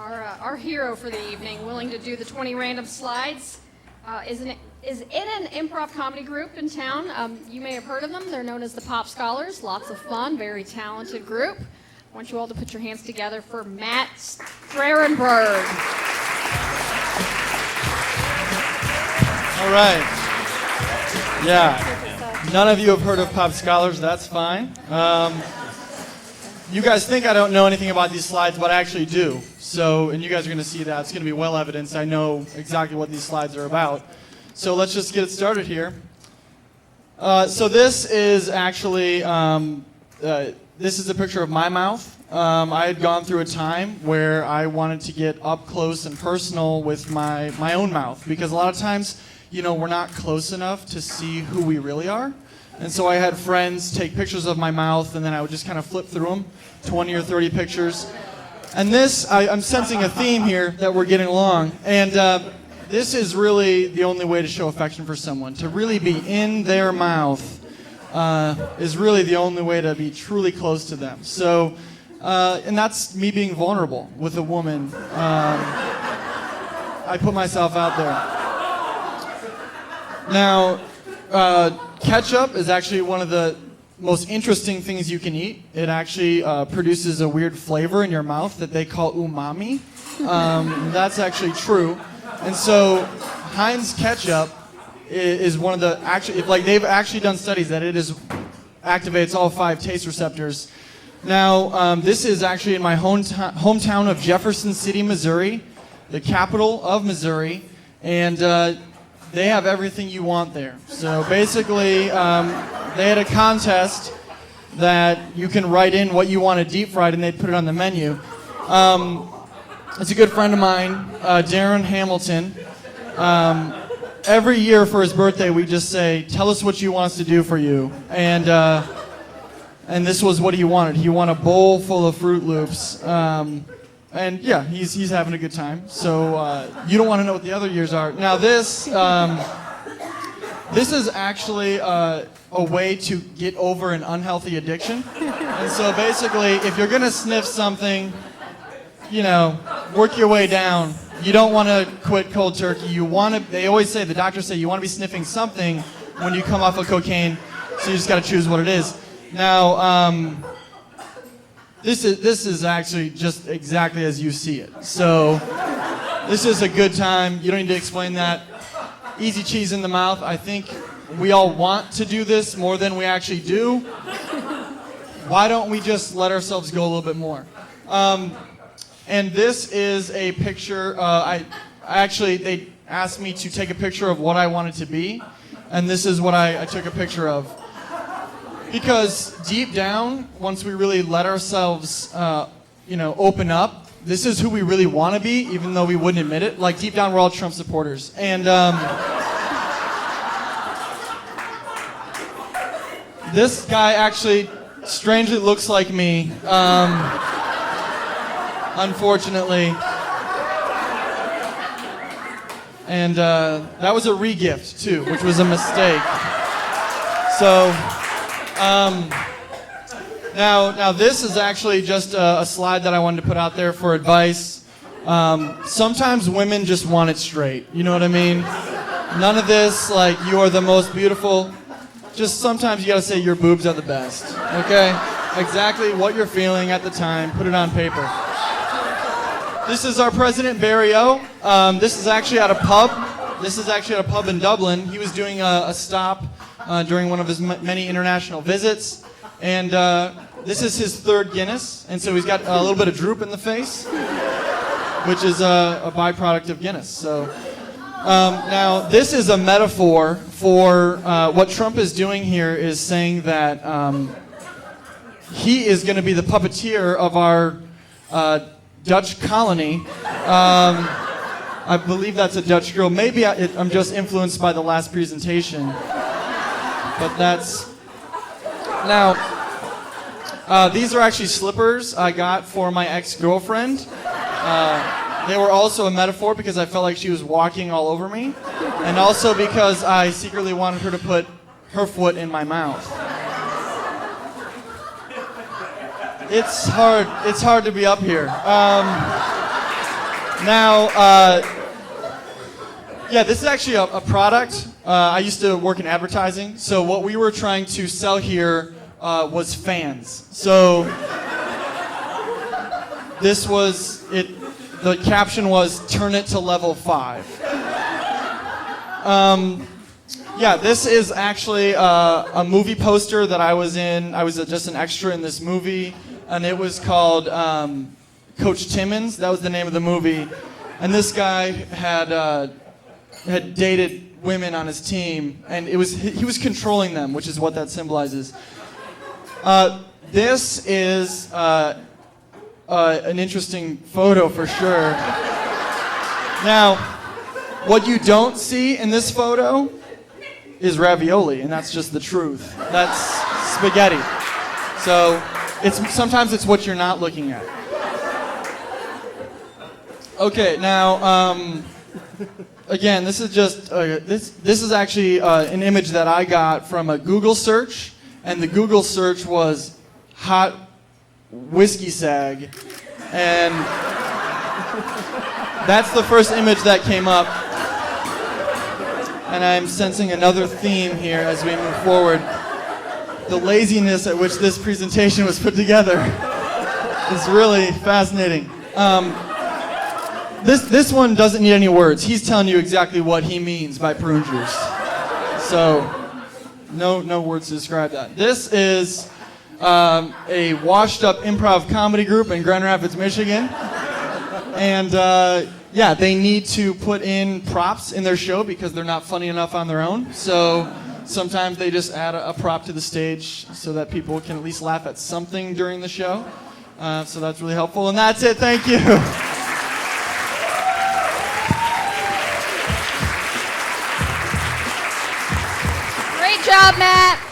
Our hero for the evening, willing to do the 20 random slides, is in an improv comedy group in town. You may have heard of them. They're known as the Pop Scholars. Lots of fun, very talented group. I want you all to put your hands together for Matt Sterenberg. All right. Yeah. None of you have heard of Pop Scholars. That's fine. You guys think I don't know anything about these slides, but I actually do. So, and you guys are going to see that. It's going to be well evidenced. I know exactly what these slides are about. So let's just get it started here. So this is actually, this is a picture of my mouth. I had gone through a time where I wanted to get up close and personal with my own mouth, because a lot of times, you know, we're not close enough to see who we really are. And so I had friends take pictures of my mouth, and then I would just kind of flip through them, 20 or 30 pictures. And this, I'm sensing a theme here that we're getting along. And this is really the only way to show affection for someone. To really be in their mouth is really the only way to be truly close to them. So, and that's me being vulnerable with a woman. I put myself out there. Now, ketchup is actually one of the most interesting things you can eat. It actually produces a weird flavor in your mouth that they call umami. That's actually true. And so Heinz ketchup is one of the, actually, like they've actually done studies that it activates all 5 taste receptors. Now, this is actually in my hometown of Jefferson City, Missouri, the capital of Missouri, and they have everything you want there. So basically, they had a contest that you can write in what you want to deep fried, and they'd put it on the menu. It's a good friend of mine, Darren Hamilton. Every year for his birthday, we just say, "Tell us what you want us to do for you." And this was what he wanted. He wanted a bowl full of Fruit Loops. And yeah, he's having a good time. So you don't want to know what the other years are. Now this is actually a way to get over an unhealthy addiction. And so basically, if you're gonna sniff something, you know, work your way down. You don't want to quit cold turkey. You want to. They always say, the doctors say, you want to be sniffing something when you come off of cocaine. So you just got to choose what it is. Now. This is actually just exactly as you see it. So this is a good time. You don't need to explain that. Easy cheese in the mouth. I think we all want to do this more than we actually do. Why don't we just let ourselves go a little bit more? And this is a picture. They asked me to take a picture of what I wanted to be, and this is what I took a picture of. Because deep down, once we really let ourselves, open up, this is who we really want to be, even though we wouldn't admit it. Like, deep down, we're all Trump supporters. And this guy actually strangely looks like me, unfortunately. And that was a re-gift, too, which was a mistake. So... Now this is actually just a slide that I wanted to put out there for advice. Sometimes women just want it straight. You know what I mean? None of this, like, you are the most beautiful. Just sometimes you gotta say your boobs are the best. Okay? Exactly what you're feeling at the time. Put it on paper. This is our President Barrio. This is actually at a pub. This is actually at a pub in Dublin. He was doing a stop during one of his many international visits, and this is his 3rd Guinness, and so he's got a little bit of droop in the face, which is a byproduct of Guinness. So now this is a metaphor for what Trump is doing here, is saying that he is going to be the puppeteer of our Dutch colony. I believe that's a Dutch girl. Maybe I'm just influenced by the last presentation. But that's... Now, these are actually slippers I got for my ex-girlfriend. They were also a metaphor because I felt like she was walking all over me. And also because I secretly wanted her to put her foot in my mouth. It's hard to be up here. Now, yeah, this is actually a product. I used to work in advertising, so what we were trying to sell here was fans. So this was it. The caption was "Turn it to level 5." Yeah, this is actually a movie poster that I was in. I was just an extra in this movie, and it was called Coach Timmons. That was the name of the movie, and this guy had dated women on his team, and he was controlling them, which is what that symbolizes. This is an interesting photo for sure. Now, what you don't see in this photo is ravioli, and that's just the truth. That's spaghetti. So sometimes it's what you're not looking at. Okay, now again, this is just this is actually an image that I got from a Google search, and the Google search was hot whiskey sag, and that's the first image that came up. And I'm sensing another theme here as we move forward. The laziness at which this presentation was put together is really fascinating. This one doesn't need any words. He's telling you exactly what he means by prune juice. So, no words to describe that. This is a washed-up improv comedy group in Grand Rapids, Michigan. And yeah, they need to put in props in their show because they're not funny enough on their own. So sometimes they just add a prop to the stage so that people can at least laugh at something during the show. So that's really helpful. And that's it. Thank you. Great job, Matt.